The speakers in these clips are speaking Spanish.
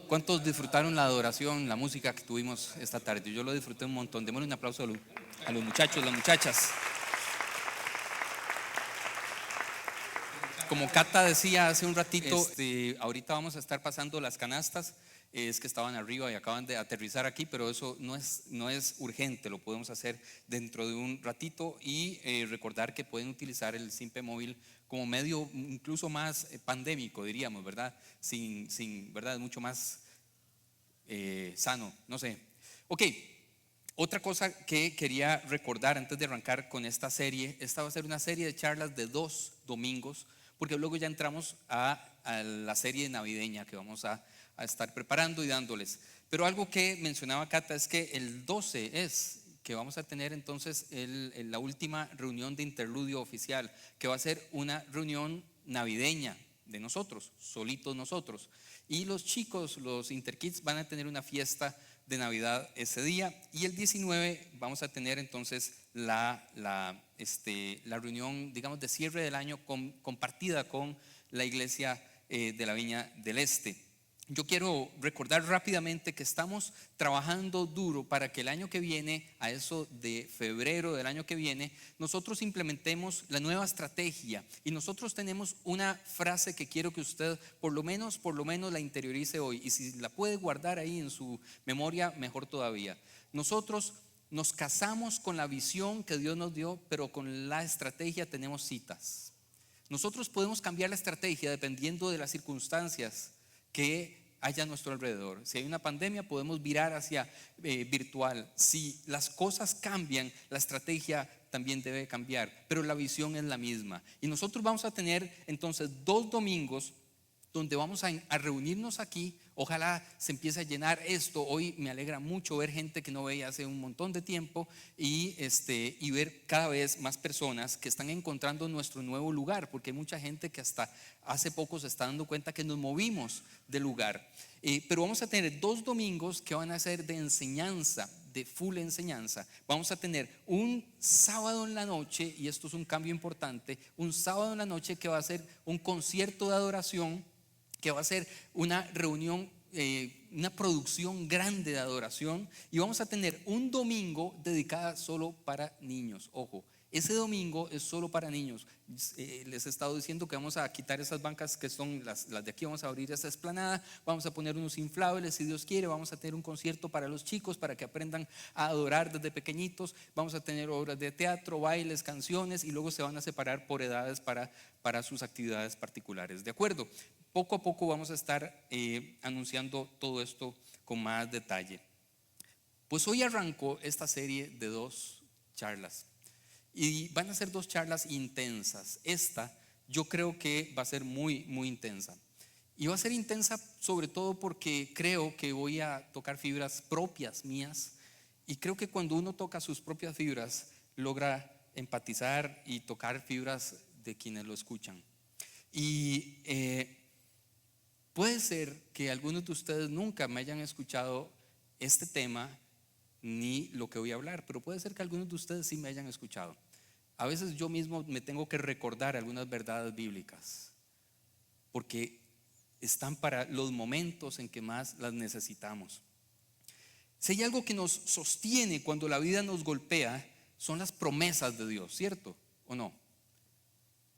¿Cuántos disfrutaron la adoración, la música que tuvimos esta tarde? Yo lo disfruté un montón. Démosle un aplauso a los muchachos, las muchachas. Como Cata decía hace un ratito, ahorita vamos a estar pasando las canastas. Es que estaban arriba y acaban de aterrizar aquí, pero eso no es urgente, lo podemos hacer dentro de un ratito. Y recordar que pueden utilizar el Simpe Móvil como medio incluso más pandémico, diríamos, ¿verdad? ¿Verdad? Mucho más sano, no sé. Ok, otra cosa que quería recordar antes de arrancar con esta serie: esta va a ser una serie de charlas de 2 domingos, porque luego ya entramos a la serie navideña que vamos a estar preparando y dándoles. Pero algo que mencionaba Cata es que el 12 es que vamos a tener entonces la última reunión de interludio oficial, que va a ser una reunión navideña de nosotros, solitos nosotros. Y los chicos, los Interkids, van a tener una fiesta de Navidad ese día. Y el 19 vamos a tener entonces la reunión, digamos, de cierre del año compartida con la iglesia de la Viña del Este. Yo quiero recordar rápidamente que estamos trabajando duro para que el año que viene, a eso de febrero del año que viene, nosotros implementemos la nueva estrategia. Y nosotros tenemos una frase que quiero que usted por lo menos la interiorice hoy. Y si la puede guardar ahí en su memoria, mejor todavía. Nosotros nos casamos con la visión que Dios nos dio, pero con la estrategia tenemos citas. Nosotros podemos cambiar la estrategia dependiendo de las circunstancias que haya a nuestro alrededor. Si hay una pandemia, podemos virar hacia virtual. Si las cosas cambian, la estrategia también debe cambiar, pero la visión es la misma. Y nosotros vamos a tener entonces 2 domingos donde vamos a reunirnos aquí. Ojalá se empiece a llenar esto. Hoy me alegra mucho ver gente que no veía hace un montón de tiempo y ver cada vez más personas que están encontrando nuestro nuevo lugar, porque hay mucha gente que hasta hace poco se está dando cuenta que nos movimos de lugar. Pero vamos a tener 2 domingos que van a ser de enseñanza, de full enseñanza. Vamos a tener un sábado en la noche, y esto es un cambio importante, un sábado en la noche que va a ser un concierto de adoración, que va a ser una reunión, una producción grande de adoración. Y vamos a tener un domingo dedicada solo para niños. Ojo, ese domingo es solo para niños. Les he estado diciendo que vamos a quitar esas bancas que son las de aquí. Vamos a abrir esta explanada, vamos a poner unos inflables, si Dios quiere. Vamos a tener un concierto para los chicos, para que aprendan a adorar desde pequeñitos. Vamos a tener obras de teatro, bailes, canciones, y luego se van a separar por edades para sus actividades particulares. ¿De acuerdo? Poco a poco vamos a estar anunciando todo esto con más detalle. Pues hoy arrancó esta serie de 2 charlas. Y van a ser 2 charlas intensas. Esta yo creo que va a ser muy, muy intensa. Y va a ser intensa sobre todo porque creo que voy a tocar fibras propias mías. Y creo que cuando uno toca sus propias fibras, logra empatizar y tocar fibras de quienes lo escuchan. Y puede ser que algunos de ustedes nunca me hayan escuchado este tema ni lo que voy a hablar, pero puede ser que algunos de ustedes sí me hayan escuchado. A veces yo mismo me tengo que recordar algunas verdades bíblicas, porque están para los momentos en que más las necesitamos. Si hay algo que nos sostiene cuando la vida nos golpea, son las promesas de Dios, ¿cierto o no?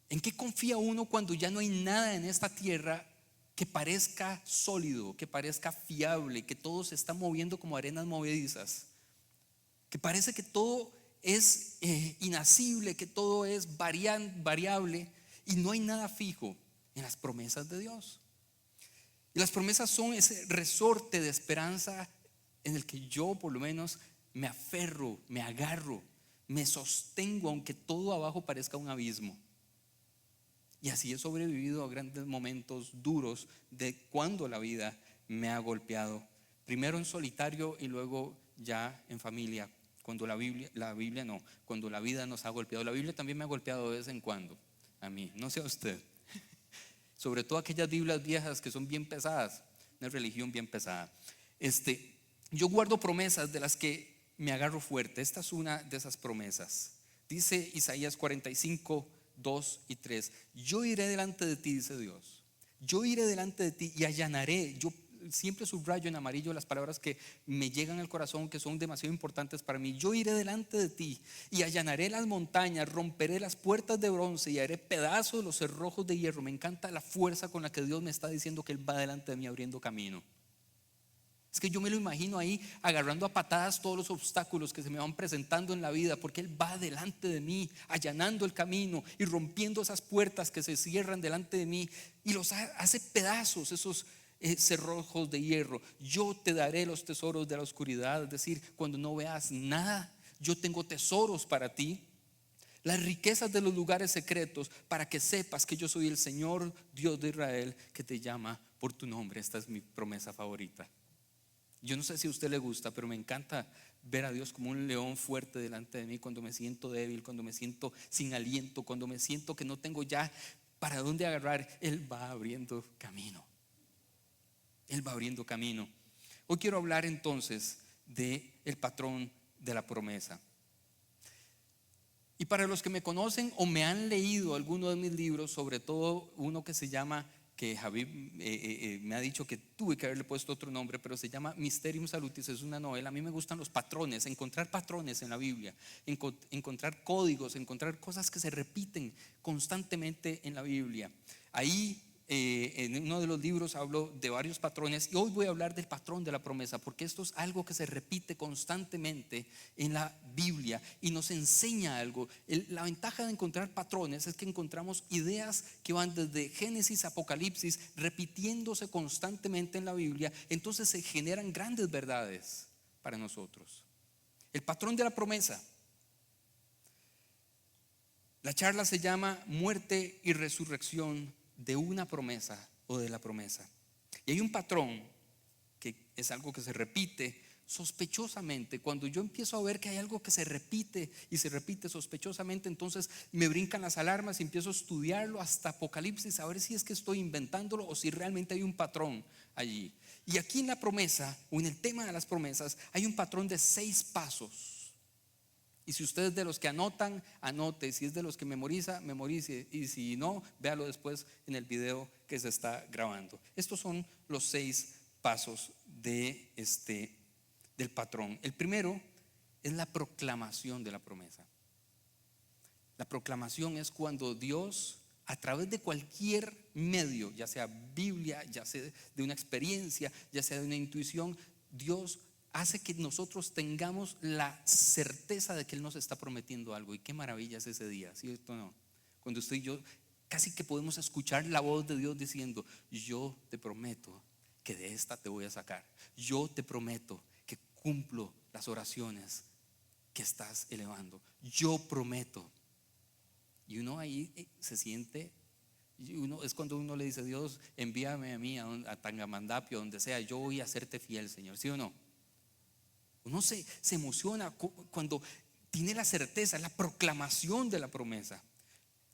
¿En qué confía uno cuando ya no hay nada en esta tierra que parezca sólido, que parezca fiable, que todo se está moviendo como arenas movedizas, que parece que todo es inasible, que todo es variable y no hay nada fijo? En las promesas de Dios. Y las promesas son ese resorte de esperanza en el que yo por lo menos me aferro, me agarro, me sostengo, aunque todo abajo parezca un abismo. Y así he sobrevivido a grandes momentos duros de cuando la vida me ha golpeado, primero en solitario y luego ya en familia. Cuando cuando la vida nos ha golpeado. La Biblia también me ha golpeado de vez en cuando, a mí, no sé a usted. Sobre todo aquellas Biblias viejas que son bien pesadas, una religión bien pesada. Yo guardo promesas de las que me agarro fuerte. Esta es una de esas promesas. Dice Isaías 45, 2 y 3: yo iré delante de ti, dice Dios. Yo iré delante de ti y allanaré. Yo siempre subrayo en amarillo las palabras que me llegan al corazón, que son demasiado importantes para mí. Yo iré delante de ti y allanaré las montañas, romperé las puertas de bronce y haré pedazos los cerrojos de hierro. Me encanta la fuerza con la que Dios me está diciendo que Él va delante de mí abriendo camino. Es que yo me lo imagino ahí agarrando a patadas todos los obstáculos que se me van presentando en la vida, porque Él va delante de mí, allanando el camino y rompiendo esas puertas que se cierran delante de mí y los hace pedazos, esos cerrojos de hierro. Yo te daré los tesoros de la oscuridad, es decir, cuando no veas nada, yo tengo tesoros para ti. Las riquezas de los lugares secretos, para que sepas que yo soy el Señor Dios de Israel, que te llama por tu nombre. Esta es mi promesa favorita. Yo no sé si a usted le gusta, pero me encanta ver a Dios como un león fuerte delante de mí cuando me siento débil, cuando me siento sin aliento, cuando me siento que no tengo ya para dónde agarrar. Él va abriendo camino. Él va abriendo camino. Hoy quiero hablar entonces de el patrón de la promesa. Y para los que me conocen o me han leído alguno de mis libros, sobre todo uno que se llama, que Javi me ha dicho que tuve que haberle puesto otro nombre, pero se llama Mysterium Salutis, es una novela. A mí me gustan los patrones, encontrar patrones en la Biblia, encontrar códigos, encontrar cosas que se repiten constantemente en la Biblia. Ahí en uno de los libros hablo de varios patrones y hoy voy a hablar del patrón de la promesa, porque esto es algo que se repite constantemente en la Biblia y nos enseña algo. La ventaja de encontrar patrones es que encontramos ideas que van desde Génesis a Apocalipsis repitiéndose constantemente en la Biblia. Entonces se generan grandes verdades para nosotros. El patrón de la promesa. La charla se llama Muerte y Resurrección de una promesa o de la promesa. Y hay un patrón que es algo que se repite sospechosamente. Cuando yo empiezo a ver que hay algo que se repite y se repite sospechosamente, entonces me brincan las alarmas y empiezo a estudiarlo hasta Apocalipsis, a ver si es que estoy inventándolo o si realmente hay un patrón allí. Y aquí en la promesa o en el tema de las promesas hay un patrón de 6 pasos. Y si usted es de los que anotan, anote. Si es de los que memoriza, memorice. Y si no, véalo después en el video que se está grabando. Estos son los 6 pasos del patrón. El primero es la proclamación de la promesa. La proclamación es cuando Dios, a través de cualquier medio, ya sea Biblia, ya sea de una experiencia, ya sea de una intuición, Dios hace que nosotros tengamos la certeza de que Él nos está prometiendo algo. Y qué maravilla es ese día, ¿cierto o no? Cuando usted y yo casi que podemos escuchar la voz de Dios diciendo: yo te prometo que de esta te voy a sacar. Yo te prometo que cumplo las oraciones que estás elevando. Yo prometo. Y uno ahí se siente, es cuando uno le dice: Dios, envíame a mí a Tangamandapio, donde sea, yo voy a serte fiel, Señor. ¿Sí o no? Uno se emociona cuando tiene la certeza, la proclamación de la promesa.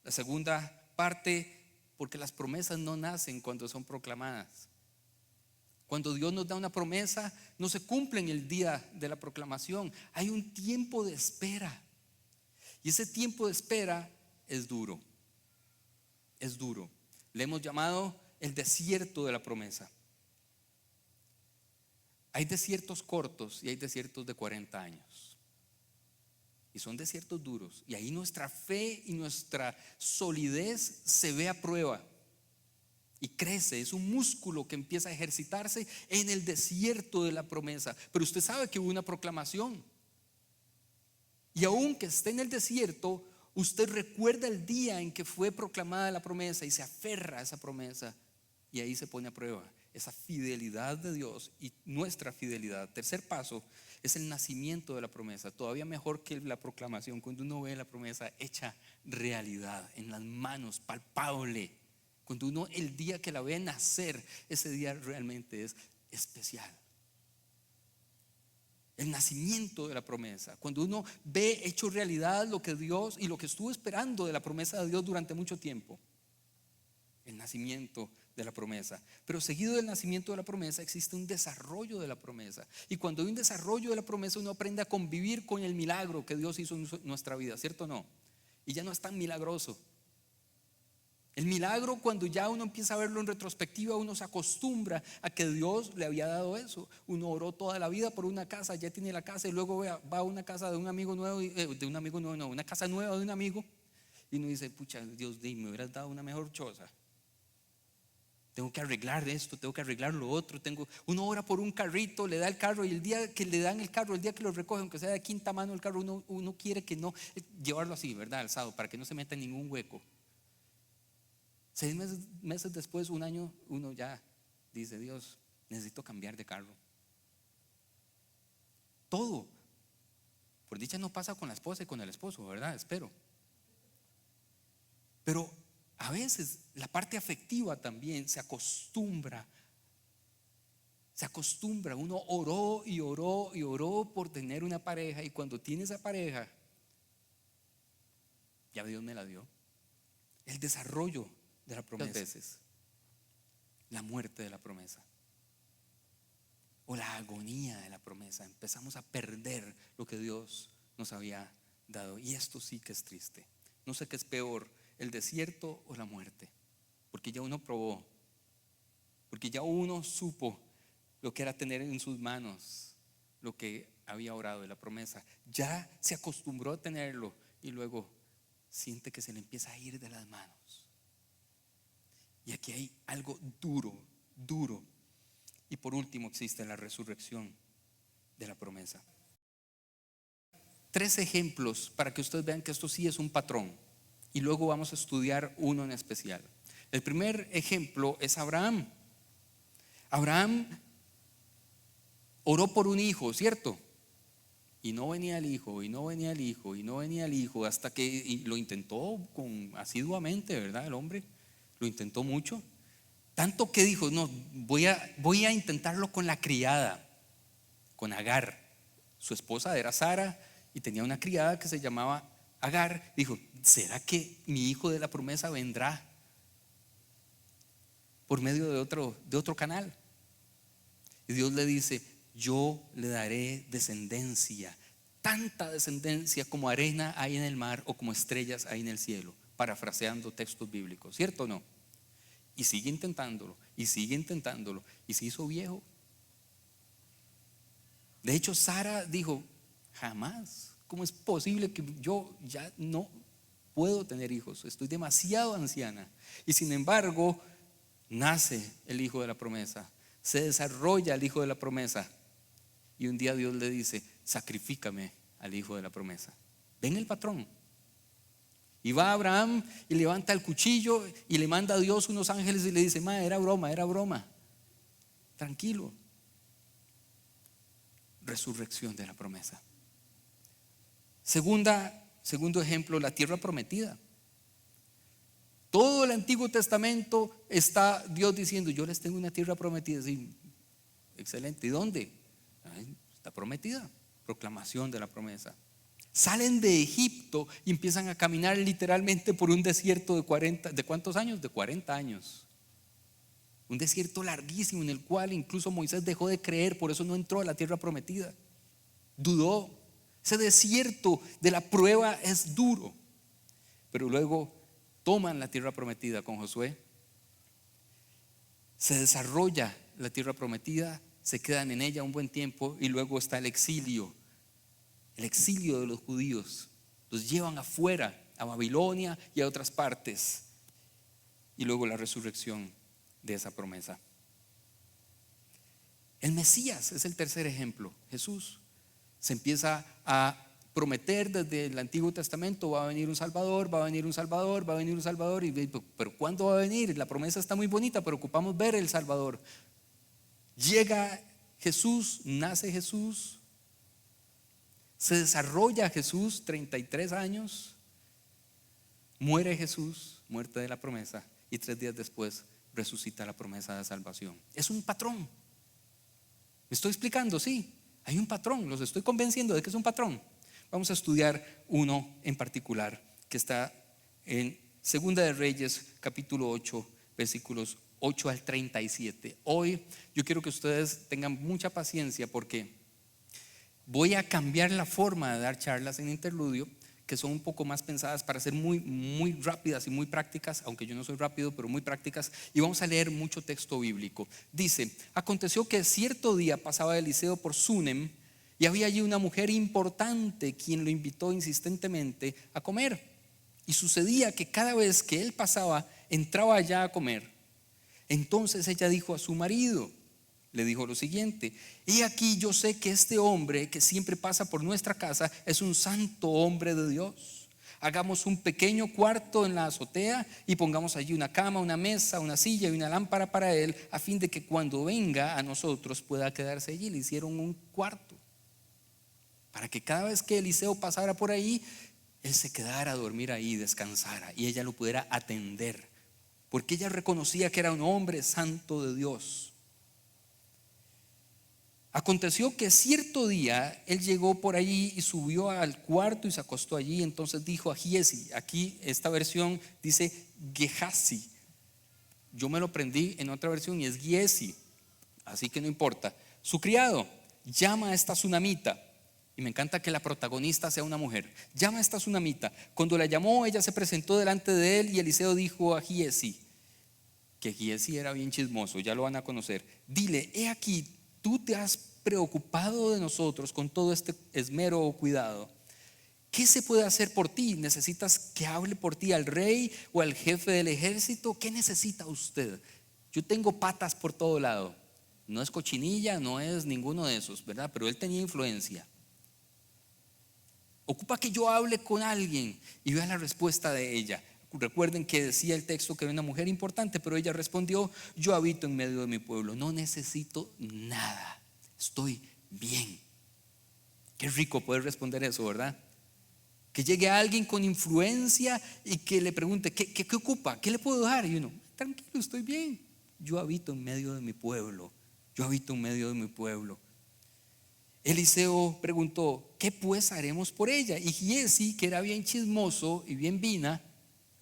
La segunda parte, porque las promesas no nacen cuando son proclamadas. Cuando Dios nos da una promesa, no se cumple en el día de la proclamación. Hay un tiempo de espera. Y ese tiempo de espera es duro. Es duro. Le hemos llamado el desierto de la promesa. Hay desiertos cortos y hay desiertos de 40 años. Y son desiertos duros. Y ahí nuestra fe y nuestra solidez se ve a prueba. Y crece, es un músculo que empieza a ejercitarse en el desierto de la promesa. Pero usted sabe que hubo una proclamación. Y aunque esté en el desierto, usted recuerda el día en que fue proclamada la promesa y se aferra a esa promesa. Y ahí se pone a prueba esa fidelidad de Dios y nuestra fidelidad. Tercer paso es el nacimiento de la promesa. Todavía mejor que la proclamación, cuando uno ve la promesa hecha realidad, en las manos, palpable. Cuando uno el día que la ve nacer, ese día realmente es especial. El nacimiento de la promesa, cuando uno ve hecho realidad lo que Dios y lo que estuvo esperando de la promesa de Dios durante mucho tiempo. El nacimiento de la promesa. Pero seguido del nacimiento de la promesa existe un desarrollo de la promesa. Y cuando hay un desarrollo de la promesa, uno aprende a convivir con el milagro que Dios hizo en nuestra vida, ¿cierto o no? Y ya no es tan milagroso. El milagro, cuando ya uno empieza a verlo en retrospectiva, uno se acostumbra a que Dios le había dado eso. Uno oró toda la vida por una casa, ya tiene la casa, y luego va a una casa de un amigo nuevo, de un amigo nuevo, no, una casa nueva de un amigo, y uno dice, pucha, Dios, me hubieras dado una mejor choza. Tengo que arreglar esto, tengo que arreglar lo otro. Uno ora por un carrito, le da el carro, y el día que le dan el carro, el día que lo recogen, aunque sea de quinta mano el carro, uno quiere que no, llevarlo así, ¿verdad? Alzado, para que no se meta en ningún hueco. 6 meses después, un año, uno ya dice, Dios, necesito cambiar de carro. Todo. Por dicha no pasa con la esposa y con el esposo, ¿verdad? Espero. Pero a veces la parte afectiva también se acostumbra. Uno oró y oró y oró por tener una pareja, y cuando tiene esa pareja, ya Dios me la dio. El desarrollo de la promesa, muchas veces la muerte de la promesa o la agonía de la promesa. Empezamos a perder lo que Dios nos había dado, y esto sí que es triste. No sé qué es peor, el desierto o la muerte, porque ya uno probó, porque ya uno supo lo que era tener en sus manos lo que había orado de la promesa, ya se acostumbró a tenerlo, y luego siente que se le empieza a ir de las manos. Y aquí hay algo duro. Y por último existe la resurrección de la promesa. 3 ejemplos para que ustedes vean que esto sí es un patrón, y luego vamos a estudiar uno en especial. El primer ejemplo es Abraham. Abraham oró por un hijo, ¿cierto? Y no venía el hijo, y no venía el hijo, y no venía el hijo, hasta que lo intentó asiduamente, ¿verdad? El hombre lo intentó mucho, tanto que dijo, no, voy a intentarlo con la criada, con Agar. Su esposa era Sara y tenía una criada que se llamaba Agar. Dijo, ¿será que mi hijo de la promesa vendrá por medio de otro canal? Y Dios le dice, yo le daré descendencia, tanta descendencia como arena hay en el mar o como estrellas hay en el cielo, parafraseando textos bíblicos, ¿cierto o no? Y sigue intentándolo, y sigue intentándolo, y se hizo viejo. De hecho, Sara dijo, jamás, ¿cómo es posible que yo ya no puedo tener hijos? Estoy demasiado anciana. Y sin embargo, nace el hijo de la promesa, se desarrolla el hijo de la promesa, y un día Dios le dice, sacrifícame al hijo de la promesa. ¿Ven el patrón? Y va Abraham y levanta el cuchillo y le manda a Dios unos ángeles y le dice, era broma, tranquilo. Resurrección de la promesa. Segundo ejemplo, la tierra prometida. Todo el Antiguo Testamento está Dios diciendo, yo les tengo una tierra prometida. Sí, excelente. ¿Y dónde? Está prometida. Proclamación de la promesa. Salen de Egipto y empiezan a caminar literalmente por un desierto ¿de cuántos años? De 40 años. Un desierto larguísimo en el cual incluso Moisés dejó de creer, por eso no entró a la tierra prometida. Dudó. Ese desierto de la prueba es duro. Pero luego toman la tierra prometida con Josué. Se desarrolla la tierra prometida, se quedan en ella un buen tiempo, y luego está el exilio. El exilio de los judíos, los llevan afuera, a Babilonia y a otras partes, y luego la resurrección de esa promesa. El Mesías es el tercer ejemplo. Jesús se empieza a prometer desde el Antiguo Testamento, va a venir un Salvador, va a venir un Salvador, va a venir un Salvador, pero ¿cuándo va a venir? La promesa está muy bonita, pero ocupamos ver el Salvador. Llega Jesús, nace Jesús, se desarrolla Jesús, 33 años, muere Jesús, muerte de la promesa, y 3 días después resucita la promesa de salvación. Es un patrón. ¿Me estoy explicando? Sí, hay un patrón, los estoy convenciendo de que es un patrón. Vamos a estudiar uno en particular que está en Segunda de Reyes, capítulo 8, versículos 8 al 37. Hoy yo quiero que ustedes tengan mucha paciencia, porque voy a cambiar la forma de dar charlas en interludio, que son un poco más pensadas para ser muy, muy rápidas y muy prácticas, aunque yo no soy rápido, pero muy prácticas, y vamos a leer mucho texto bíblico. Dice: aconteció que cierto día pasaba Eliseo por Sunem, y había allí una mujer importante quien lo invitó insistentemente a comer. Y sucedía que cada vez que él pasaba, entraba allá a comer. Entonces ella dijo a su marido, le dijo lo siguiente: he aquí, yo sé que este hombre que siempre pasa por nuestra casa es un santo hombre de Dios. Hagamos un pequeño cuarto en la azotea y pongamos allí una cama, una mesa, una silla y una lámpara para él, a fin de que cuando venga a nosotros pueda quedarse allí. Le hicieron un cuarto para que cada vez que Eliseo pasara por ahí, él se quedara a dormir ahí, descansara, y ella lo pudiera atender, porque ella reconocía que era un hombre santo de Dios. Aconteció que cierto día él llegó por allí y subió al cuarto y se acostó allí. Entonces dijo a Giesi, aquí esta versión dice Gehazi, yo me lo aprendí en otra versión y es Giesi, así que no importa. Su criado: llama a esta sunamita. Y me encanta que la protagonista sea una mujer. Llama a esta sunamita. Cuando la llamó, ella se presentó delante de él, y Eliseo dijo a Giesi, que Giesi era bien chismoso, ya lo van a conocer: dile, he aquí, tú te has preocupado de nosotros con todo este esmero o cuidado. ¿Qué se puede hacer por ti? ¿Necesitas que hable por ti al rey o al jefe del ejército? ¿Qué necesita usted? Yo tengo patas por todo lado. No es cochinilla, no es ninguno de esos, ¿verdad? Pero él tenía influencia. Ocupa que yo hable con alguien. Y vea la respuesta de ella. Recuerden que decía el texto que era una mujer importante, pero ella respondió: yo habito en medio de mi pueblo, no necesito nada, estoy bien. Qué rico poder responder eso, ¿verdad? Que llegue alguien con influencia y que le pregunte: ¿qué ocupa? ¿Qué le puedo dar? Y uno: tranquilo, estoy bien, yo habito en medio de mi pueblo, yo habito en medio de mi pueblo. Eliseo preguntó: ¿qué pues haremos por ella? Y Giesi, que era bien chismoso y bien vina,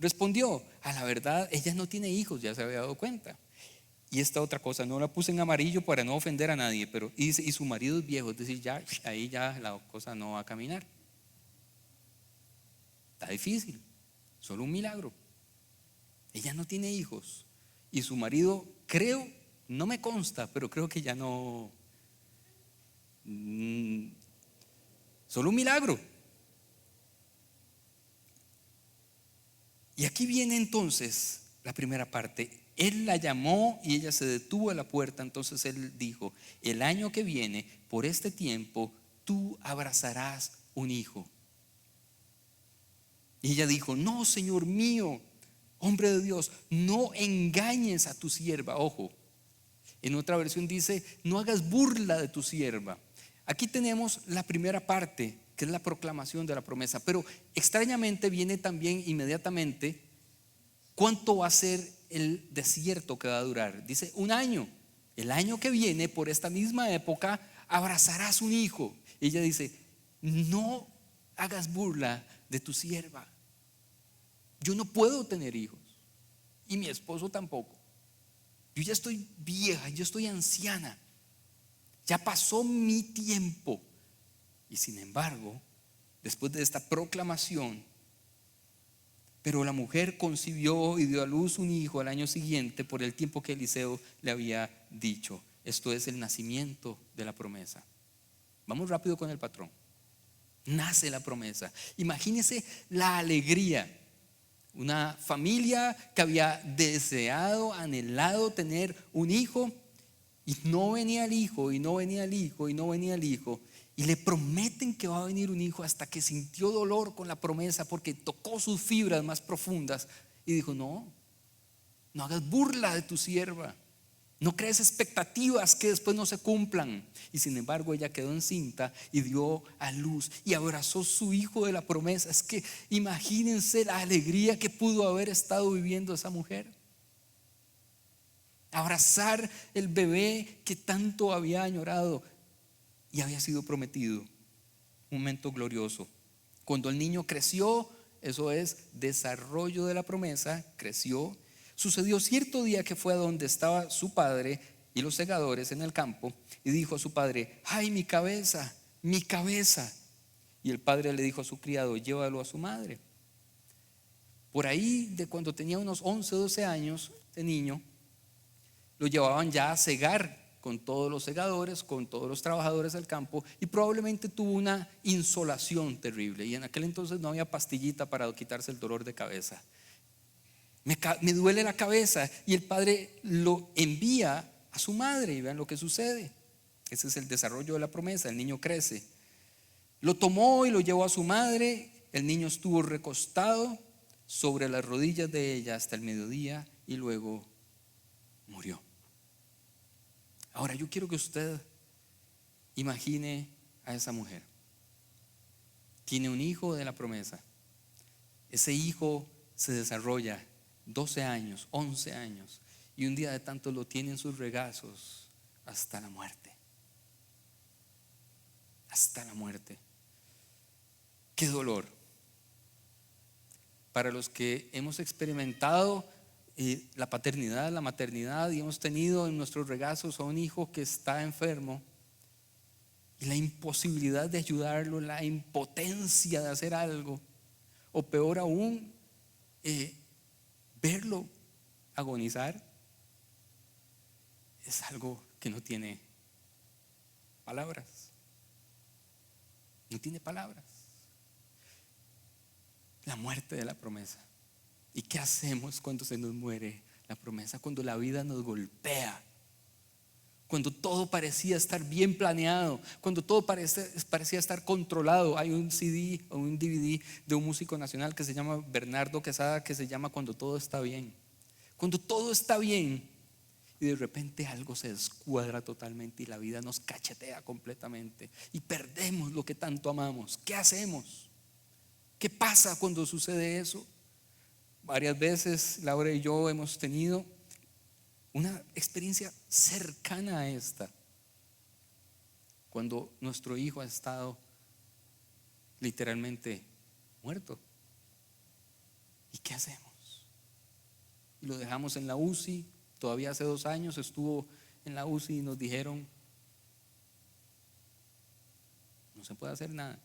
respondió: a la verdad, ella no tiene hijos, ya se había dado cuenta. Y esta otra cosa, no la puse en amarillo para no ofender a nadie, pero y su marido es viejo, es decir, ya ahí ya la cosa no va a caminar. Está difícil, solo un milagro. Ella no tiene hijos y su marido, creo, no me consta, pero creo que ya no. Solo un milagro. Y aquí viene entonces la primera parte. Él la llamó y ella se detuvo a la puerta. Entonces él dijo: el año que viene, por este tiempo, tú abrazarás un hijo. Y ella dijo: no, Señor mío, hombre de Dios, no engañes a tu sierva. Ojo, en otra versión dice: no hagas burla de tu sierva. Aquí tenemos la primera parte, que es la proclamación de la promesa, pero extrañamente viene también inmediatamente cuánto va a ser el desierto que va a durar. Dice: un año. El año que viene, por esta misma época, abrazarás un hijo. Y ella dice: no hagas burla de tu sierva. Yo no puedo tener hijos y mi esposo tampoco. Yo ya estoy vieja, yo estoy anciana, ya pasó mi tiempo. Y sin embargo, después de esta proclamación, pero la mujer concibió y dio a luz un hijo al año siguiente, por el tiempo que Eliseo le había dicho. Esto es el nacimiento de la promesa. Vamos rápido con el patrón. Nace la promesa. Imagínese la alegría. Una familia que había deseado, anhelado tener un hijo, y no venía el hijo, y no venía el hijo, y no venía el hijo. Y le prometen que va a venir un hijo, hasta que sintió dolor con la promesa, porque tocó sus fibras más profundas. Y dijo: no hagas burla de tu sierva, no crees expectativas que después no se cumplan. Y sin embargo ella quedó encinta y dio a luz y abrazó su hijo de la promesa. Es que imagínense la alegría que pudo haber estado viviendo esa mujer. Abrazar el bebé que tanto había añorado y había sido prometido. Un momento glorioso. Cuando el niño creció, eso es desarrollo de la promesa, creció. Sucedió cierto día que fue a donde estaba su padre y los segadores en el campo, y dijo a su padre: ay, mi cabeza, mi cabeza. Y el padre le dijo a su criado: llévalo a su madre. Por ahí, de cuando tenía unos 11 o 12 años de niño, lo llevaban ya a segar con todos los segadores, con todos los trabajadores del campo, y probablemente tuvo una insolación terrible. Y en aquel entonces no había pastillita para quitarse el dolor de cabeza. Me duele la cabeza, y el padre lo envía a su madre, y vean lo que sucede. Ese es el desarrollo de la promesa. El niño crece. Lo tomó y lo llevó a su madre. El niño estuvo recostado sobre las rodillas de ella hasta el mediodía y luego murió. Ahora yo quiero que usted imagine a esa mujer. Tiene un hijo de la promesa. Ese hijo se desarrolla 12 años, 11 años, y un día de tanto lo tiene en sus regazos hasta la muerte. Hasta la muerte. Qué dolor. Para los que hemos experimentado la paternidad, la maternidad, y hemos tenido en nuestros regazos a un hijo que está enfermo, y la imposibilidad de ayudarlo, la impotencia de hacer algo, o peor aún, verlo agonizar, es algo que no tiene palabras. No tiene palabras. La muerte de la promesa. ¿Y qué hacemos cuando se nos muere la promesa? Cuando la vida nos golpea, cuando todo parecía estar bien planeado, cuando todo parecía estar controlado. Hay un CD o un DVD de un músico nacional que se llama Bernardo Quesada, que se llama Cuando todo está bien. Cuando todo está bien y de repente algo se descuadra totalmente y la vida nos cachetea completamente y perdemos lo que tanto amamos. ¿Qué hacemos? ¿Qué pasa cuando sucede eso? Varias veces Laura y yo hemos tenido una experiencia cercana a esta, cuando nuestro hijo ha estado literalmente muerto. ¿Y qué hacemos? Y lo dejamos en la UCI. Todavía hace 2 años estuvo en la UCI y nos dijeron: no se puede hacer nada.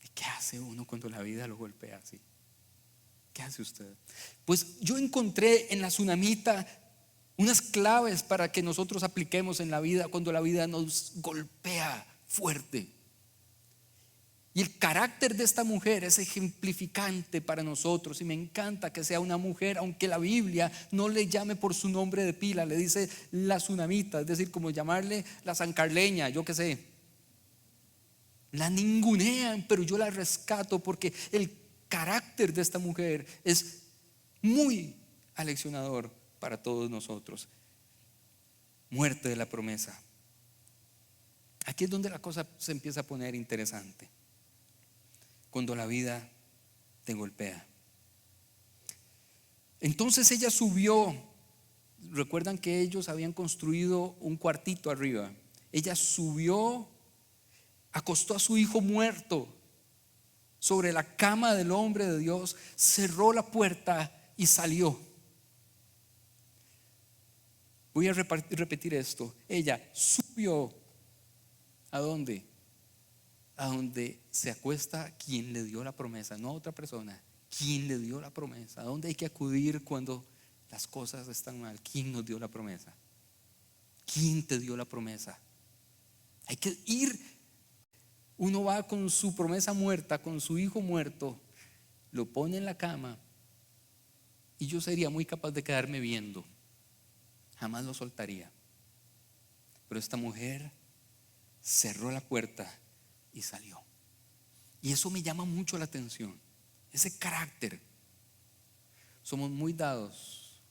¿Y qué hace uno cuando la vida lo golpea así? ¿Qué hace usted? Pues yo encontré en la Tsunamita unas claves para que nosotros apliquemos en la vida cuando la vida nos golpea fuerte. Y el carácter de esta mujer es ejemplificante para nosotros, y me encanta que sea una mujer, aunque la Biblia no le llame por su nombre de pila, le dice la Tsunamita, es decir, como llamarle la sancarleña, yo qué sé. La ningunean, pero yo la rescato porque el carácter de esta mujer es muy aleccionador para todos nosotros. Muerte de la promesa. Aquí es donde la cosa se empieza a poner interesante. Cuando la vida te golpea. Entonces ella subió. Recuerdan que ellos habían construido un cuartito arriba. Ella subió, acostó a su hijo muerto sobre la cama del hombre de Dios, cerró la puerta y salió. Voy a repetir esto. Ella subió. ¿A dónde? A donde se acuesta quien le dio la promesa, no otra persona. Quien le dio la promesa. ¿A dónde hay que acudir cuando las cosas están mal? ¿Quién nos dio la promesa? ¿Quién te dio la promesa? Hay que ir. Uno va con su promesa muerta, con su hijo muerto, lo pone en la cama, y yo sería muy capaz de quedarme viendo. Jamás lo soltaría. Pero esta mujer cerró la puerta y salió. Y eso me llama mucho la atención. Ese carácter. Somos muy dados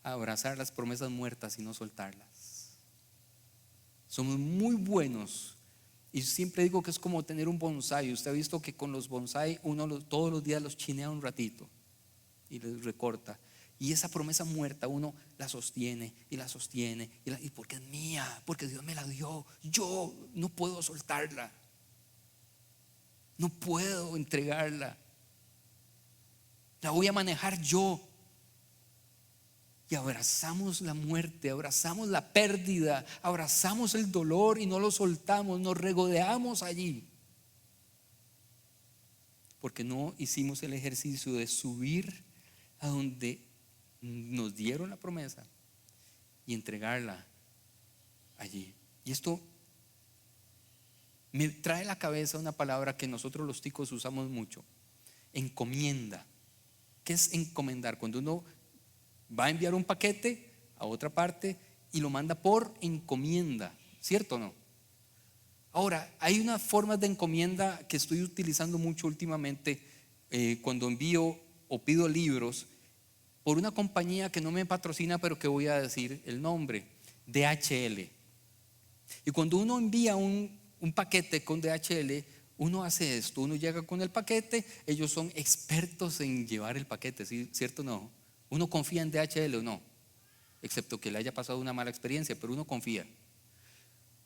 a abrazar las promesas muertas y no soltarlas. Somos muy buenos. Y siempre digo que es como tener un bonsái. Usted ha visto que con los bonsái uno todos los días los chinea un ratito y les recorta. Y esa promesa muerta uno la sostiene y la sostiene y porque es mía, porque Dios me la dio. Yo no puedo soltarla. No puedo entregarla. La voy a manejar yo. Y abrazamos la muerte, abrazamos la pérdida, abrazamos el dolor y no lo soltamos, nos regodeamos allí. porque no hicimos el ejercicio de subir a donde nos dieron la promesa y entregarla allí. Y esto me trae a la cabeza una palabra que nosotros los ticos usamos mucho: encomienda. ¿Qué es encomendar? Cuando uno va a enviar un paquete a otra parte y lo manda por encomienda, ¿cierto o no? Ahora, hay unas formas de encomienda que estoy utilizando mucho últimamente cuando envío o pido libros por una compañía que no me patrocina, pero que voy a decir el nombre: DHL. Y cuando uno envía un paquete con DHL, uno hace esto: uno llega con el paquete, ellos son expertos en llevar el paquete, ¿sí? ¿Cierto o no? Uno confía en DHL o no, excepto que le haya pasado una mala experiencia, pero uno confía.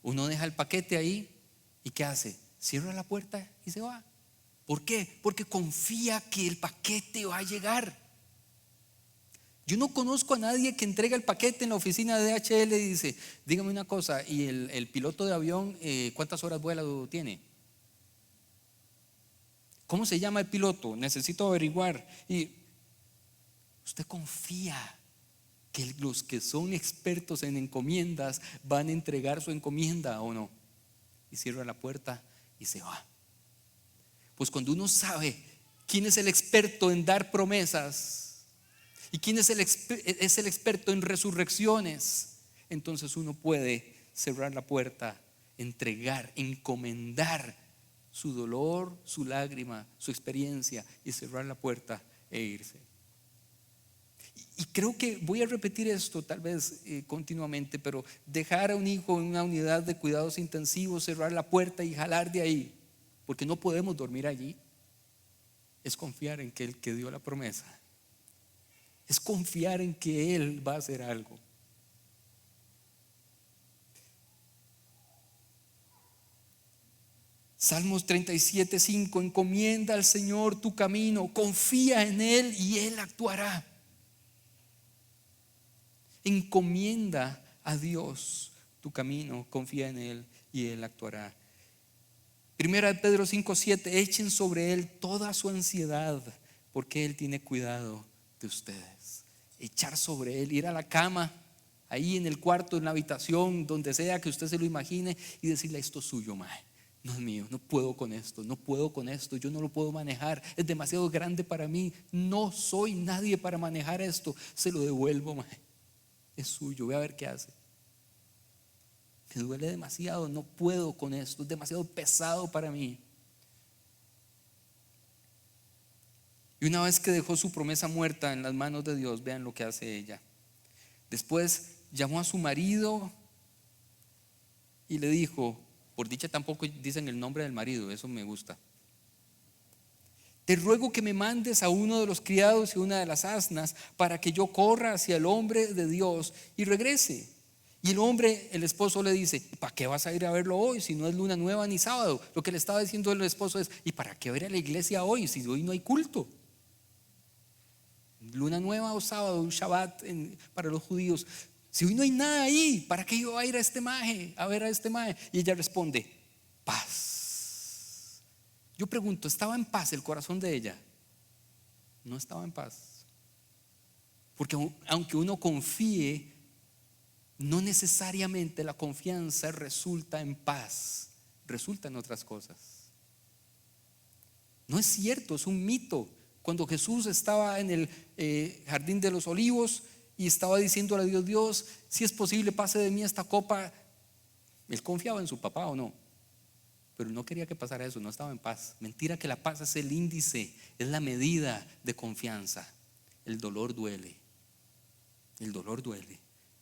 Uno deja el paquete ahí y ¿qué hace? Cierra la puerta y se va. ¿Por qué? Porque confía que el paquete va a llegar. Yo no conozco a nadie que entrega el paquete en la oficina de DHL y dice: dígame una cosa, ¿y el piloto de avión cuántas horas vuela tiene? ¿Cómo se llama el piloto? Necesito averiguar. Y usted confía que los que son expertos en encomiendas van a entregar su encomienda, ¿o no? Y cierra la puerta y se va. Pues cuando uno sabe quién es el experto en dar promesas y quién es el experto en resurrecciones, entonces uno puede cerrar la puerta, entregar, encomendar su dolor, su lágrima, su experiencia, y cerrar la puerta e irse. Y creo que voy a repetir esto tal vez continuamente, pero dejar a un hijo en una unidad de cuidados intensivos, cerrar la puerta y jalar de ahí, porque no podemos dormir allí, es confiar en que el que dio la promesa, es confiar en que Él va a hacer algo. Salmos 37:5: encomienda al Señor tu camino, confía en Él y Él actuará. Encomienda a Dios tu camino, confía en Él y Él actuará. Primera de Pedro 5:7: echen sobre Él toda su ansiedad, porque Él tiene cuidado de ustedes. Echar sobre Él, ir a la cama, ahí en el cuarto, en la habitación, donde sea que usted se lo imagine, y decirle: esto es suyo, mae, no es mío, no puedo con esto, no puedo con esto, yo no lo puedo manejar, es demasiado grande para mí, no soy nadie para manejar esto, se lo devuelvo, mae, es suyo, voy a ver qué hace. Me duele demasiado, no puedo con esto, es demasiado pesado para mí. Y una vez que dejó su promesa muerta en las manos de Dios, vean lo que hace ella. Después llamó a su marido y le dijo, por dicha tampoco dicen el nombre del marido, eso me gusta: te ruego que me mandes a uno de los criados y una de las asnas, para que yo corra hacia el hombre de Dios y regrese. Y el hombre, el esposo, le dice: ¿para qué vas a ir a verlo hoy si no es luna nueva ni sábado? Lo que le estaba diciendo el esposo es: ¿y para qué ir a la iglesia hoy si hoy no hay culto? Luna nueva o sábado, un Shabbat para los judíos. Si hoy no hay nada ahí, ¿para qué yo voy a ir a este maje, a ver a este maje? Y ella responde: paz. Yo pregunto, ¿estaba en paz el corazón de ella? No estaba en paz. Porque aunque uno confíe, no necesariamente la confianza resulta en paz, resulta en otras cosas. No es cierto, es un mito. Cuando Jesús estaba en el jardín de los olivos y estaba diciéndole a Dios: Dios, si es posible, pase de mí esta copa. Él confiaba en su papá, ¿o no? Pero no quería que pasara eso, no estaba en paz. Mentira, que la paz es el índice, es la medida de confianza. El dolor duele,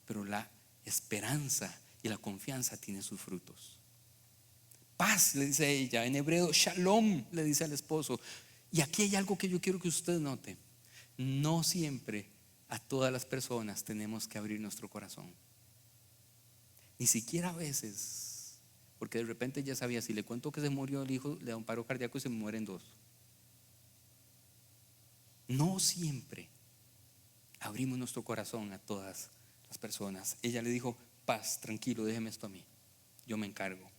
pero la esperanza y la confianza tienen sus frutos. Paz, le dice ella, en hebreo shalom, le dice al esposo. Y aquí hay algo que yo quiero que usted note: no siempre a todas las personas tenemos que abrir nuestro corazón, ni siquiera a veces, porque de repente ya sabía, si le cuento que se murió el hijo, le da un paro cardíaco y se mueren dos. No siempre abrimos nuestro corazón a todas las personas. Ella le dijo: paz, tranquilo, déjeme esto a mí, yo me encargo.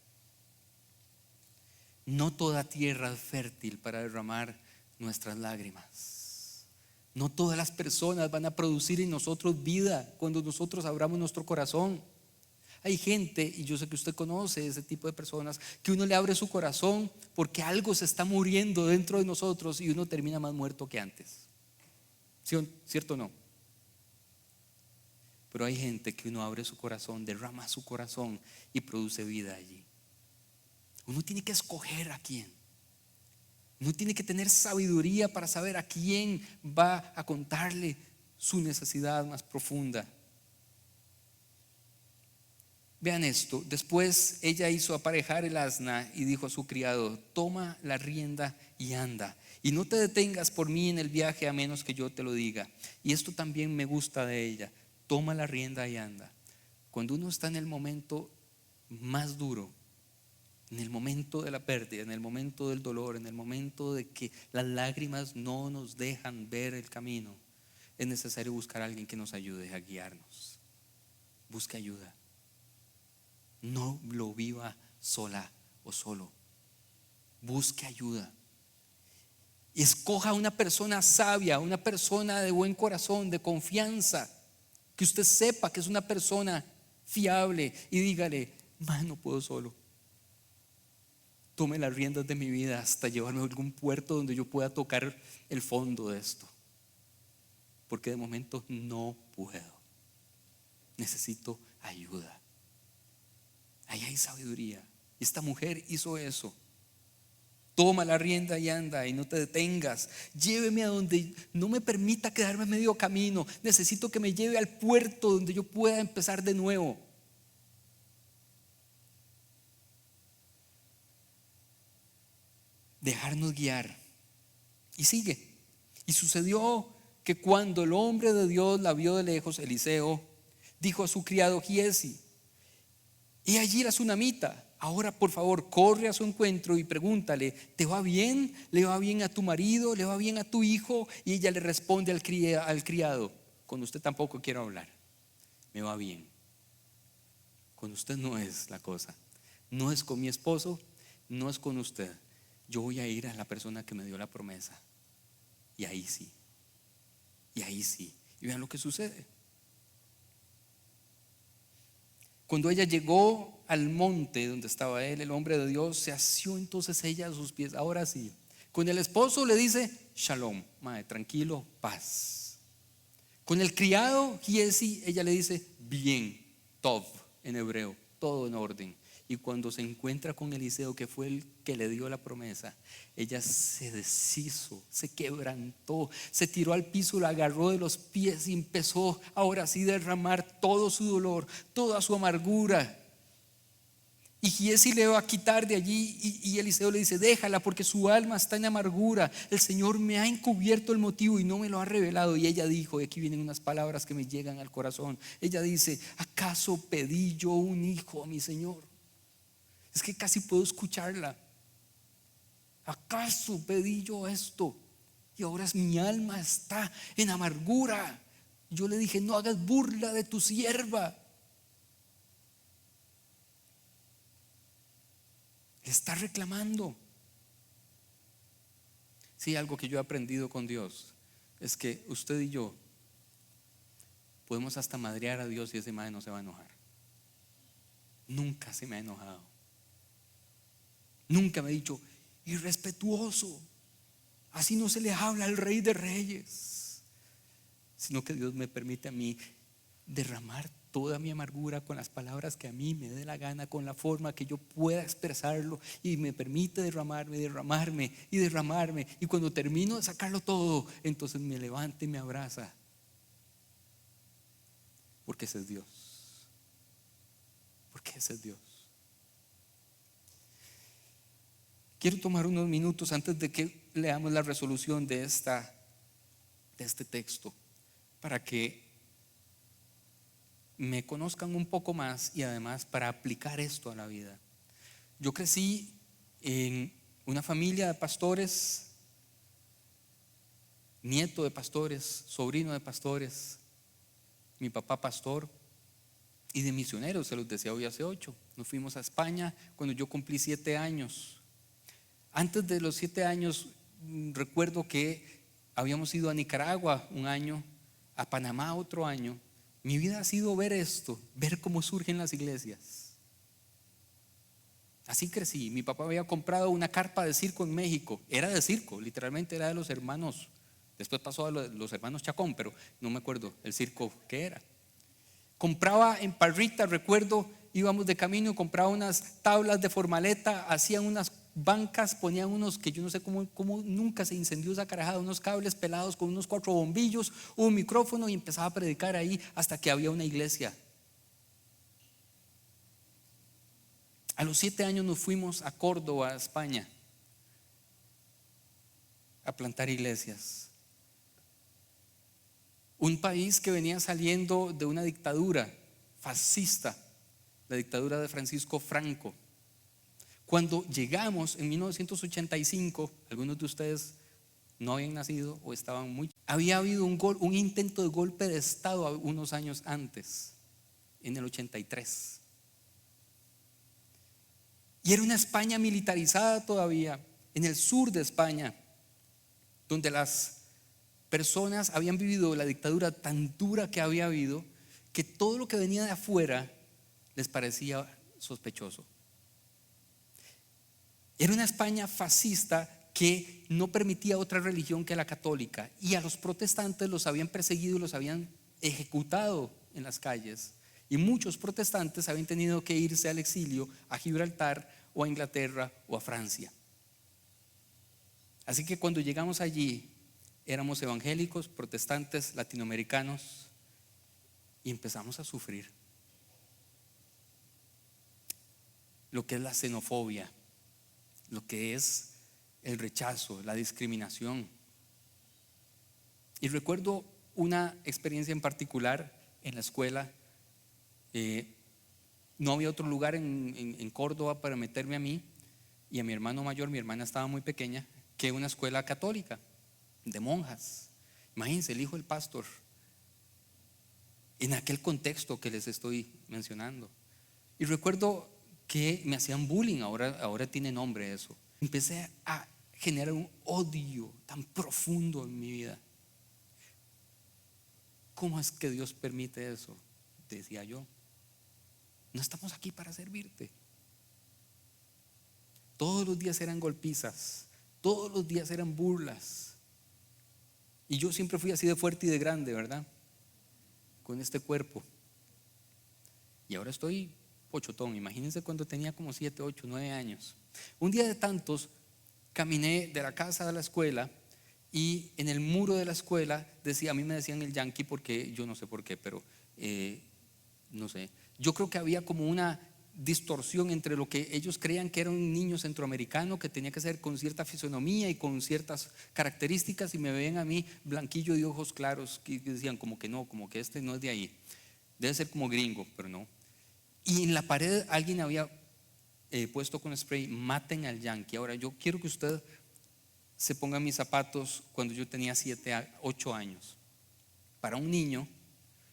No toda tierra es fértil para derramar nuestras lágrimas. No todas las personas van a producir en nosotros vida cuando nosotros abramos nuestro corazón. Hay gente, y yo sé que usted conoce ese tipo de personas, que uno le abre su corazón porque algo se está muriendo dentro de nosotros y uno termina más muerto que antes. ¿Cierto o no? Pero hay gente que uno abre su corazón, derrama su corazón y produce vida allí. Uno tiene que escoger a quién. Uno tiene que tener sabiduría para saber a quién va a contarle su necesidad más profunda. Vean esto. Después ella hizo aparejar el asna y dijo a su criado: toma la rienda y anda, y no te detengas por mí en el viaje a menos que yo te lo diga. Y esto también me gusta de ella: toma la rienda y anda. Cuando uno está en el momento más duro, en el momento de la pérdida, en el momento del dolor, en el momento de que las lágrimas no nos dejan ver el camino, es necesario buscar a alguien que nos ayude a guiarnos. Busque ayuda. No lo viva sola o solo. Busque ayuda. Escoja a una persona sabia, una persona de buen corazón, de confianza, que usted sepa que es una persona fiable, y dígale: no puedo solo. Tome las riendas de mi vida hasta llevarme a algún puerto donde yo pueda tocar el fondo de esto, porque de momento no puedo. Necesito ayuda. Ahí hay sabiduría. Esta mujer hizo eso. Toma la rienda y anda, y no te detengas. Lléveme a donde no me permita quedarme a medio camino. Necesito que me lleve al puerto donde yo pueda empezar de nuevo. Dejarnos guiar. Y sigue. Y sucedió que cuando el hombre de Dios la vio de lejos, Eliseo dijo a su criado Giesi: y allí la tsunamita. Ahora, por favor, corre a su encuentro y pregúntale: ¿te va bien? ¿Le va bien a tu marido? ¿Le va bien a tu hijo? Y ella le responde al criado: con usted tampoco quiero hablar. Me va bien. Con usted no es la cosa. No es con mi esposo, no es con usted. Yo voy a ir a la persona que me dio la promesa. Y ahí sí. Y ahí sí. Y vean lo que sucede. Cuando ella llegó al monte donde estaba él, el hombre de Dios, se asió entonces ella a sus pies. Ahora sí. Con el esposo le dice: shalom, madre, tranquilo, paz. Con el criado Giesi, ella le dice: bien, tov en hebreo, todo en orden. Y cuando se encuentra con Eliseo, que fue el que le dio la promesa, ella se deshizo, se quebrantó, se tiró al piso, la agarró de los pies y empezó ahora sí a derramar todo su dolor, toda su amargura. Y Giesi le va a quitar de allí, y Eliseo le dice: déjala, porque su alma está en amargura. El Señor me ha encubierto el motivo y no me lo ha revelado. Y ella dijo, y aquí vienen unas palabras que me llegan al corazón. Ella dice: ¿acaso pedí yo un hijo a mi Señor? Es que casi puedo escucharla. ¿Acaso pedí yo esto? Y ahora mi alma está en amargura. Yo le dije: no hagas burla de tu sierva. Le está reclamando. Sí, algo que yo he aprendido con Dios es que usted y yo podemos hasta madrear a Dios y ese mae no se va a enojar. Nunca se me ha enojado. Nunca me ha dicho: irrespetuoso, así no se le habla al Rey de Reyes. Sino que Dios me permite a mí derramar toda mi amargura con las palabras que a mí me dé la gana, con la forma que yo pueda expresarlo, y me permite derramarme. Y cuando termino de sacarlo todo, entonces me levanta y me abraza, porque ese es Dios. Porque ese es Dios. Quiero tomar unos minutos antes de que leamos la resolución de este texto, para que me conozcan un poco más y además para aplicar esto a la vida. Yo crecí en una familia de pastores, nieto de pastores, sobrino de pastores, mi papá pastor, y de misioneros, se los decía hoy hace 8. Nos fuimos a España cuando yo cumplí 7 años. Antes de los 7 años, recuerdo que habíamos ido a Nicaragua un año, a Panamá otro año. Mi vida ha sido ver esto, ver cómo surgen las iglesias. Así crecí. Mi papá había comprado una carpa de circo en México. Era de circo, literalmente era de los hermanos. Después pasó a los hermanos Chacón, pero no me acuerdo el circo que era. Compraba en Parrita, recuerdo, íbamos de camino y compraba unas tablas de formaleta, hacían unas bancas, ponían unos que yo no sé cómo nunca se incendió esa carajada, unos cables pelados con unos 4 bombillos, un micrófono, y empezaba a predicar ahí hasta que había una iglesia. A los 7 años nos fuimos a Córdoba, España, a plantar iglesias. Un país que venía saliendo de una dictadura fascista, la dictadura de Francisco Franco. Cuando llegamos en 1985, algunos de ustedes no habían nacido o estaban había habido un intento de golpe de Estado unos años antes, en el 83. Y era una España militarizada todavía, en el sur de España, donde las personas habían vivido la dictadura tan dura que había habido, que todo lo que venía de afuera les parecía sospechoso. Era una España fascista que no permitía otra religión que la católica, y a los protestantes los habían perseguido y los habían ejecutado en las calles, y muchos protestantes habían tenido que irse al exilio a Gibraltar o a Inglaterra o a Francia. Así que cuando llegamos allí éramos evangélicos, protestantes, latinoamericanos, y empezamos a sufrir lo que es la xenofobia, lo que es el rechazo, la discriminación. Y recuerdo una experiencia en particular en la escuela. No había otro lugar en Córdoba para meterme a mí y a mi hermano mayor. Mi hermana estaba muy pequeña, que una escuela católica de monjas. Imagínense, el hijo del pastor, en aquel contexto que les estoy mencionando. Y recuerdo que me hacían bullying. Ahora tiene nombre eso. Empecé a generar un odio tan profundo en mi vida. ¿Cómo es que Dios permite eso?, decía yo. No estamos aquí para servirte. Todos los días eran golpizas, todos los días eran burlas. Y yo siempre fui así de fuerte y de grande, ¿verdad? Con este cuerpo. Y ahora estoy pochotón. Imagínense cuando tenía como 7, 8, 9 años. Un día de tantos caminé de la casa a la escuela, y en el muro de la escuela decía, a mí me decían el Yankee porque yo no sé por qué, pero no sé. Yo creo que había como una distorsión entre lo que ellos creían que era un niño centroamericano, que tenía que ser con cierta fisonomía y con ciertas características, y me veían a mí blanquillo de ojos claros, que decían como que no, como que este no es de ahí, debe ser como gringo, pero no. Y en la pared alguien había puesto con spray, maten al Yankee. Ahora yo quiero que usted se ponga en mis zapatos cuando yo tenía 7, 8 años. Para un niño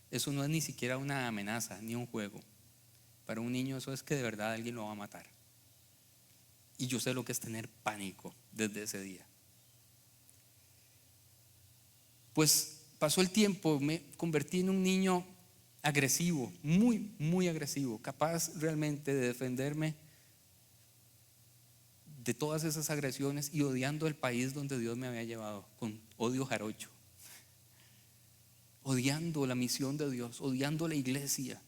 eso no es ni siquiera una amenaza ni un juego. Para un niño eso es que de verdad alguien lo va a matar. Y yo sé lo que es tener pánico desde ese día. Pues pasó el tiempo, me convertí en un niño agresivo, muy, muy agresivo, capaz realmente de defenderme de todas esas agresiones y odiando el país donde Dios me había llevado, con odio jarocho, odiando la misión de Dios, odiando la iglesia,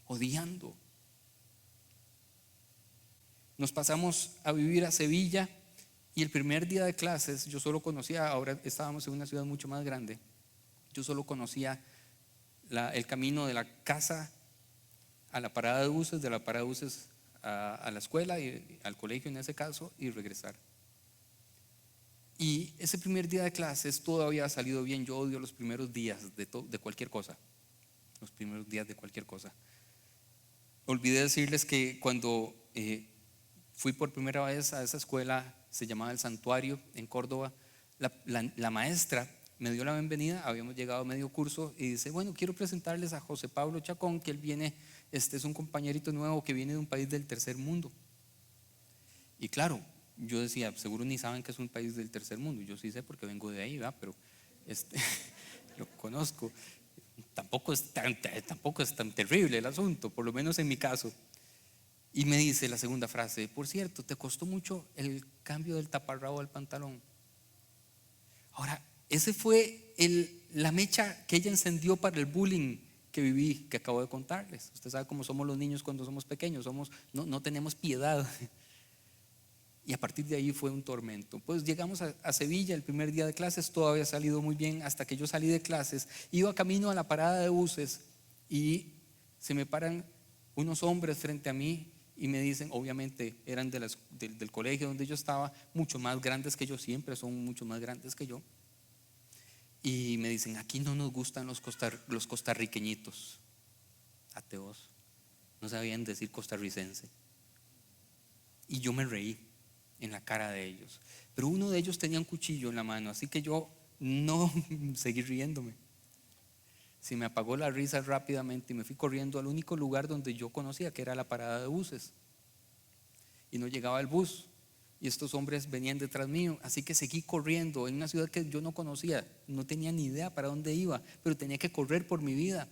odiando. Nos pasamos a vivir a Sevilla, y el primer día de clases yo solo conocía, ahora estábamos en una ciudad mucho más grande, yo solo conocía el camino de la casa a la parada de buses, de la parada de buses a la escuela y al colegio en ese caso, y regresar. Y ese primer día de clases todo había salido bien. Yo odio los primeros días de cualquier cosa, los primeros días de cualquier cosa. Olvidé decirles que cuando fui por primera vez a esa escuela, se llamaba El Santuario en Córdoba, la maestra me dio la bienvenida. Habíamos llegado a medio curso y dice, bueno, quiero presentarles a José Pablo Chacón, que él viene, es un compañerito nuevo que viene de un país del tercer mundo. Y claro, yo decía, seguro ni saben que es un país del tercer mundo. Yo sí sé porque vengo de ahí, ¿verdad? Pero este, lo conozco. Tampoco es tan terrible el asunto, por lo menos en mi caso. Y me dice la segunda frase: por cierto, ¿te costó mucho el cambio del taparrabo al pantalón? Ahora, ese fue la mecha que ella encendió para el bullying que viví, que acabo de contarles. Usted sabe cómo somos los niños cuando somos pequeños, no tenemos piedad. Y a partir de ahí fue un tormento. Pues llegamos a Sevilla el primer día de clases, todo había salido muy bien hasta que yo salí de clases. Iba camino a la parada de buses y se me paran unos hombres frente a mí y me dicen, obviamente eran del colegio donde yo estaba, mucho más grandes que yo, siempre son mucho más grandes que yo. Y me dicen, aquí no nos gustan los costarriqueñitos, ateos, no sabían decir costarricense. Y yo me reí en la cara de ellos, pero uno de ellos tenía un cuchillo en la mano, así que yo no seguí riéndome. Se me apagó la risa rápidamente y me fui corriendo al único lugar donde yo conocía, que era la parada de buses. Y no llegaba el bus y estos hombres venían detrás mío, así que seguí corriendo en una ciudad que yo no conocía, no tenía ni idea para dónde iba, pero tenía que correr por mi vida,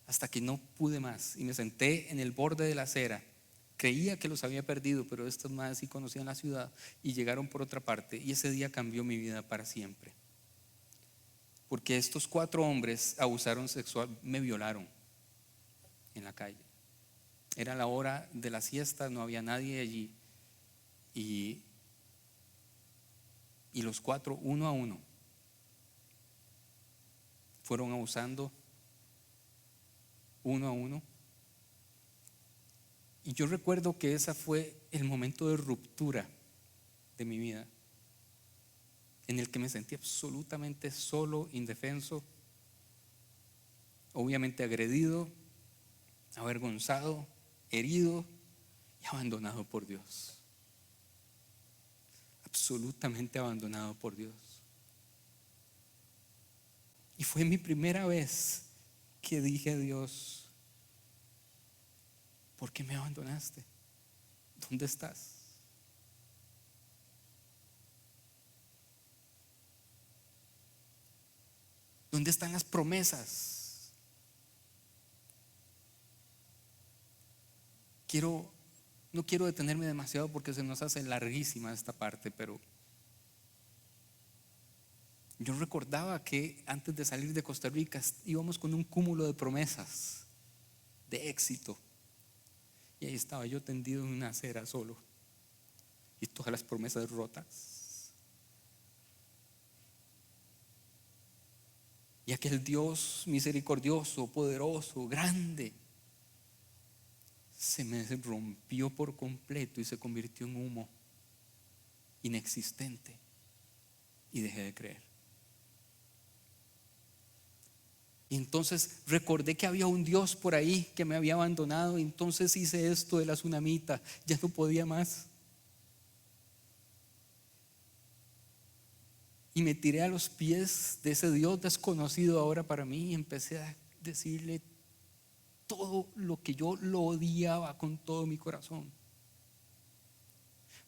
hasta que no pude más y me senté en el borde de la acera. Creía que los había perdido, pero estos más sí conocían la ciudad y llegaron por otra parte, y ese día cambió mi vida para siempre, porque estos 4 hombres abusaron sexual, me violaron en la calle. Era la hora de la siesta, no había nadie allí. Y los 4, uno a uno, fueron abusando uno a uno. Y yo recuerdo que ese fue el momento de ruptura de mi vida, en el que me sentí absolutamente solo, indefenso, obviamente agredido, avergonzado, herido y abandonado por Dios. Absolutamente abandonado por Dios. Y fue mi primera vez que dije a Dios, ¿por qué me abandonaste? ¿Dónde estás? ¿Dónde están las promesas? No quiero detenerme demasiado porque se nos hace larguísima esta parte, pero yo recordaba que antes de salir de Costa Rica íbamos con un cúmulo de promesas, de éxito. Y ahí estaba yo tendido en una acera solo, y todas las promesas rotas. Y aquel Dios misericordioso, poderoso, grande, se me rompió por completo y se convirtió en humo inexistente, y dejé de creer. Y entonces recordé que había un Dios por ahí que me había abandonado, y entonces hice esto de la tsunamita, ya no podía más. Y me tiré a los pies de ese Dios desconocido ahora para mí y empecé a decirle todo lo que yo lo odiaba con todo mi corazón,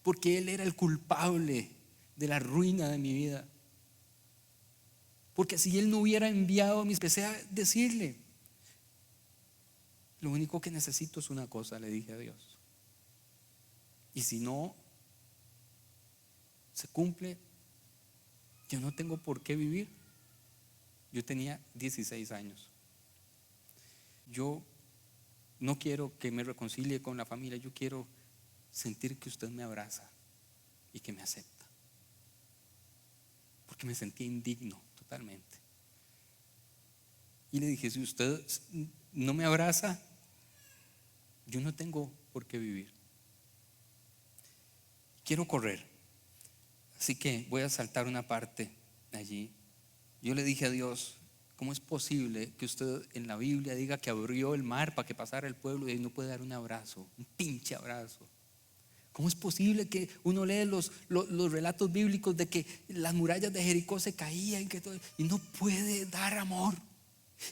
porque Él era el culpable de la ruina de mi vida. Porque si Él no hubiera enviado, empecé a decirle, lo único que necesito es una cosa, le dije a Dios, y si no se cumple, yo no tengo por qué vivir. Yo tenía 16 años. Yo no quiero que me reconcilie con la familia, yo quiero sentir que usted me abraza y que me acepta, porque me sentía indigno totalmente. Y le dije, si usted no me abraza, yo no tengo por qué vivir. Quiero correr, así que voy a saltar una parte allí. Yo le dije a Dios, ¿cómo es posible que usted en la Biblia diga que abrió el mar para que pasara el pueblo y no puede dar un abrazo, un pinche abrazo? ¿Cómo es posible que uno lee los relatos bíblicos de que las murallas de Jericó se caían y no puede dar amor?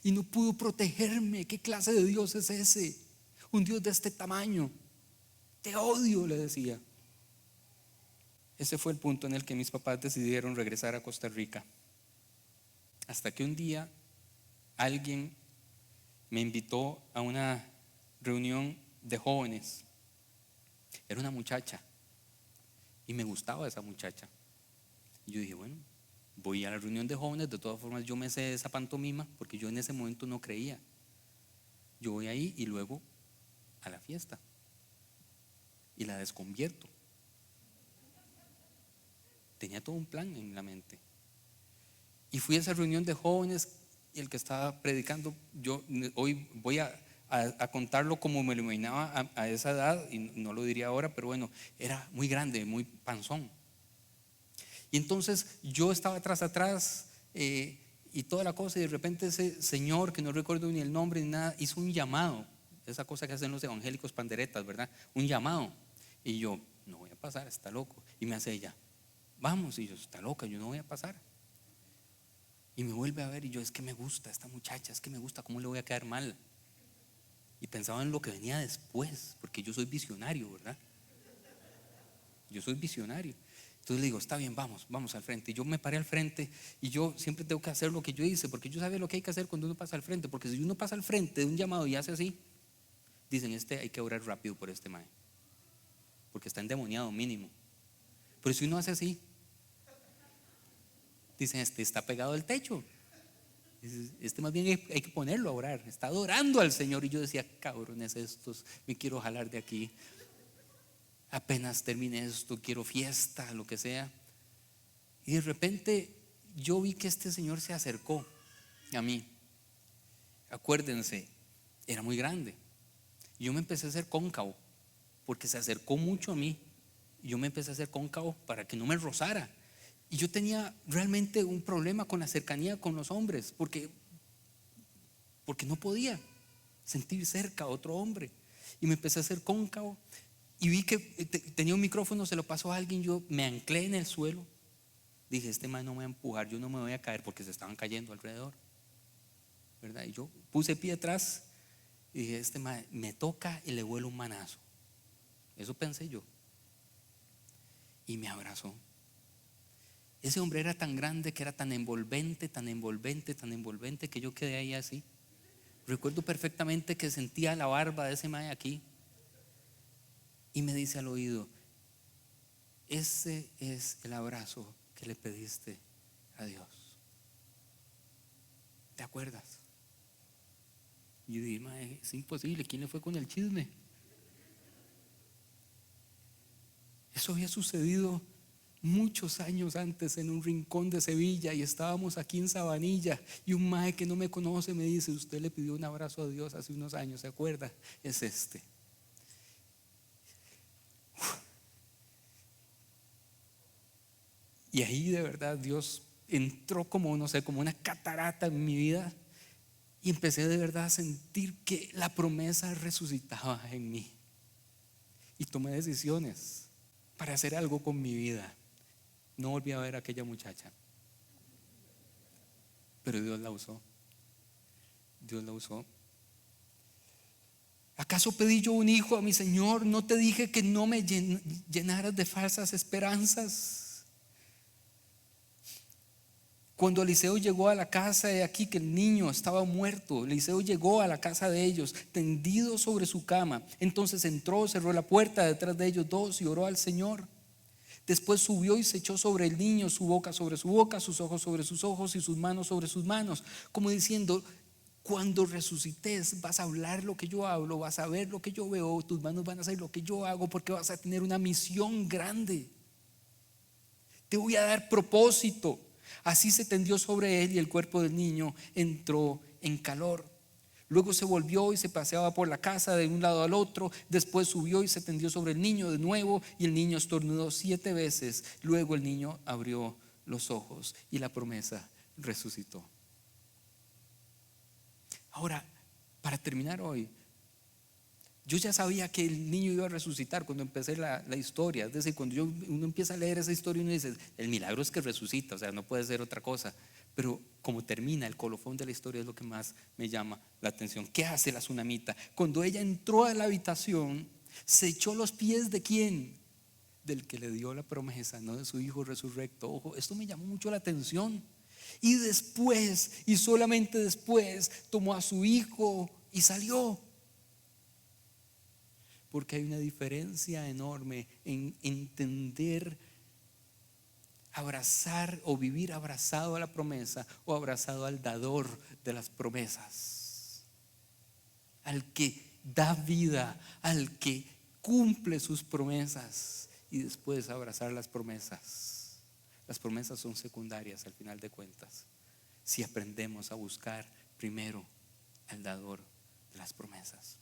Y no pudo protegerme. ¿Qué clase de Dios es ese? Un Dios de este tamaño. te odio, le decía. Ese fue el punto en el que mis papás decidieron regresar a Costa Rica. Hasta que un día alguien me invitó a una reunión de jóvenes. Era una muchacha y me gustaba esa muchacha. Y yo dije, bueno, voy a la reunión de jóvenes. De todas formas yo me sé esa pantomima porque yo en ese momento no creía. Yo voy ahí y luego a la fiesta y la desconvierto. Tenía todo un plan en la mente. Y fui a esa reunión de jóvenes y el que estaba predicando, yo hoy voy a contarlo como me lo imaginaba a esa edad, y no lo diría ahora, pero bueno, era muy grande, muy panzón. Y entonces yo estaba atrás, y toda la cosa, y de repente ese señor, que no recuerdo ni el nombre ni nada, hizo un llamado, esa cosa que hacen los evangélicos panderetas, ¿verdad? Un llamado. Y yo, no voy a pasar, está loco. Y me hace ella, vamos. Y yo, está loca, yo no voy a pasar. Y me vuelve a ver y yo, es que me gusta esta muchacha, es que me gusta, ¿cómo le voy a quedar mal? Y pensaba en lo que venía después, porque yo soy visionario, ¿verdad? Yo soy visionario. Entonces le digo, está bien, vamos al frente. Y yo me paré al frente y yo siempre tengo que hacer lo que yo hice, porque yo sabía lo que hay que hacer cuando uno pasa al frente. Porque si uno pasa al frente de un llamado y hace así, dicen, hay que orar rápido por este mae, porque está endemoniado mínimo. Pero si uno hace así, dicen, está pegado al techo. Más bien hay que ponerlo a orar. Está adorando al Señor. Y yo decía, cabrones estos, me quiero jalar de aquí. Apenas termine esto, quiero fiesta, lo que sea. Y de repente yo vi que este señor se acercó a mí. Acuérdense, era muy grande. Y yo me empecé a hacer cóncavo, porque se acercó mucho a mí. Y yo me empecé a hacer cóncavo para que no me rozara. Y yo tenía realmente un problema con la cercanía con los hombres, porque no podía sentir cerca a otro hombre. Y me empecé a hacer cóncavo y vi que tenía un micrófono, se lo pasó a alguien. Yo me anclé en el suelo. Dije, este man no me va a empujar, yo no me voy a caer, porque se estaban cayendo alrededor, ¿verdad? Y yo puse pie atrás y dije, este man me toca y le vuelo un manazo. Eso pensé yo. Y me abrazó. Ese hombre era tan grande, que era tan envolvente, que yo quedé ahí así. Recuerdo perfectamente que sentía la barba de ese mae aquí. Y me dice al oído, ese es el abrazo que le pediste a Dios. ¿Te acuerdas? Y yo dije, mae, es imposible, ¿quién le fue con el chisme? Eso había sucedido muchos años antes en un rincón de Sevilla, y estábamos aquí en Sabanilla, y un mae que no me conoce me dice, usted le pidió un abrazo a Dios hace unos años, ¿se acuerda? Es este. Y ahí de verdad Dios entró como, no sé, como una catarata en mi vida, y empecé de verdad a sentir que la promesa resucitaba en mí, y tomé decisiones para hacer algo con mi vida. No volví a ver a aquella muchacha, pero Dios la usó. Dios la usó. ¿Acaso pedí yo un hijo a mi Señor? ¿No te dije que no me llenaras de falsas esperanzas? Cuando Eliseo llegó a la casa, he aquí que el niño estaba muerto. Eliseo llegó a la casa de ellos, tendido sobre su cama. Entonces entró, cerró la puerta detrás de ellos dos y oró al Señor. Después subió y se echó sobre el niño, su boca sobre su boca, sus ojos sobre sus ojos y sus manos sobre sus manos, como diciendo, cuando resucites vas a hablar lo que yo hablo, vas a ver lo que yo veo, tus manos van a hacer lo que yo hago, porque vas a tener una misión grande. Te voy a dar propósito. Así se tendió sobre él y el cuerpo del niño entró en calor. Luego se volvió y se paseaba por la casa de un lado al otro. Después subió y se tendió sobre el niño de nuevo, y el niño estornudó 7 veces. Luego el niño abrió los ojos y la promesa resucitó. Ahora, para terminar hoy, yo ya sabía que el niño iba a resucitar cuando empecé la historia. Es decir, cuando uno empieza a leer esa historia, uno dice, el milagro es que resucita, o sea, no puede ser otra cosa. Pero como termina, el colofón de la historia es lo que más me llama la atención. ¿Qué hace la tsunamita? Cuando ella entró a la habitación, Se echó a los pies ¿de quién? Del que le dio la promesa, no de su hijo resurrecto. Ojo, esto me llamó mucho la atención. Y después, y solamente después, tomó a su hijo y salió. Porque hay una diferencia enorme en entender, abrazar o vivir abrazado a la promesa o abrazado al dador de las promesas, al que da vida, al que cumple sus promesas, y después abrazar las promesas. Las promesas son secundarias al final de cuentas, si aprendemos a buscar primero al dador de las promesas.